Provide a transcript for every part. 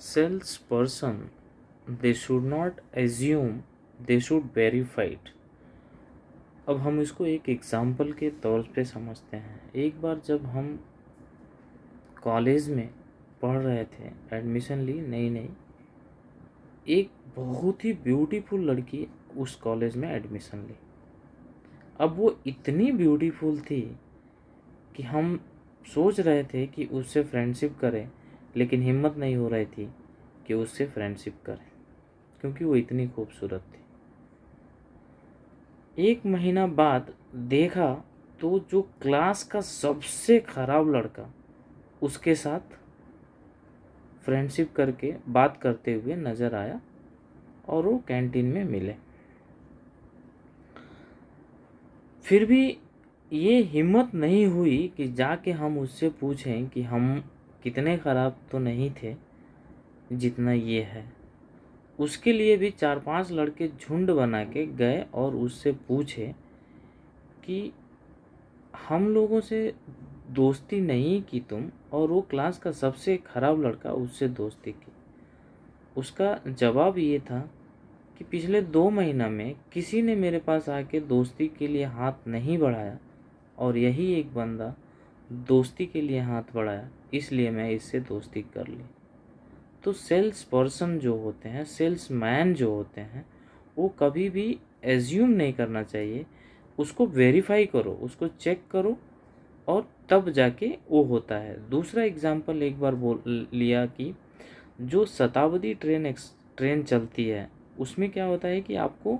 salesperson, they should not assume, they should verify it. अब हम इसको एक एग्जाम्पल के तौर पे समझते हैं। एक बार जब हम कॉलेज में पढ़ रहे थे, एडमिशन ली नई नई, एक बहुत ही ब्यूटीफुल लड़की उस कॉलेज में एडमिशन ली। अब वो इतनी ब्यूटीफुल थी कि हम सोच रहे थे कि उससे फ्रेंडशिप करें, लेकिन हिम्मत नहीं हो रही थी कि उससे फ्रेंडशिप करें, क्योंकि वो इतनी खूबसूरत थी। एक महीना बाद देखा तो जो क्लास का सबसे खराब लड़का उसके साथ फ्रेंडशिप करके बात करते हुए नज़र आया और वो कैंटीन में मिले। फिर भी ये हिम्मत नहीं हुई कि जाके हम उससे पूछें कि हम कितने ख़राब तो नहीं थे जितना ये है। उसके लिए भी 4-5 लड़के झुंड बना के गए और उससे पूछे कि हम लोगों से दोस्ती नहीं की तुम, और वो क्लास का सबसे ख़राब लड़का उससे दोस्ती की। उसका जवाब ये था कि पिछले 2 महीना में किसी ने मेरे पास आके दोस्ती के लिए हाथ नहीं बढ़ाया, और यही एक बंदा दोस्ती के लिए हाथ बढ़ाया, इसलिए मैं इससे दोस्ती कर ली। तो सेल्स पर्सन जो होते हैं, सेल्स मैन जो होते हैं, वो कभी भी एज्यूम नहीं करना चाहिए। उसको वेरीफाई करो, उसको चेक करो, और तब जाके वो होता है। दूसरा एग्जाम्पल एक बार बोल लिया कि जो शताब्दी ट्रेन चलती है, उसमें क्या होता है कि आपको,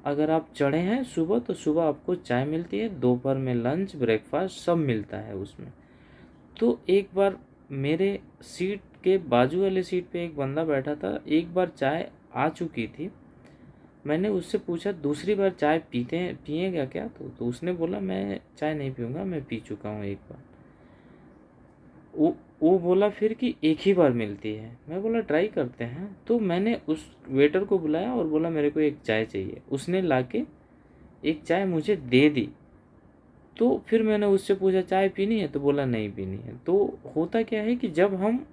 अगर आप चढ़े हैं सुबह, तो सुबह आपको चाय मिलती है, दोपहर में लंच, ब्रेकफास्ट सब मिलता है उसमें। तो एक बार मेरे सीट के बाजू वाले सीट पे एक बंदा बैठा था, एक बार चाय आ चुकी थी। मैंने उससे पूछा दूसरी बार चाय पिएगा क्या? तो उसने बोला मैं चाय नहीं पीऊँगा, मैं पी चुका हूँ एक बार। वो बोला फिर कि एक ही बार मिलती है। मैं बोला ट्राई करते हैं। तो मैंने उस वेटर को बुलाया और बोला मेरे को एक चाय चाहिए। उसने लाके एक चाय मुझे दे दी। तो फिर मैंने उससे पूछा चाय पीनी है? तो बोला नहीं पीनी है। तो होता क्या है कि जब हम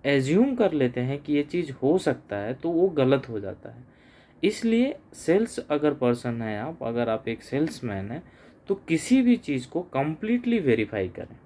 एज्यूम कर लेते हैं कि ये चीज़ हो सकता है, तो वो गलत हो जाता है। इसलिए सेल्स अगर पर्सन है आप, अगर आप एक सेल्समैन हैं, तो किसी भी चीज़ को कंप्लीटली वेरीफाई करें।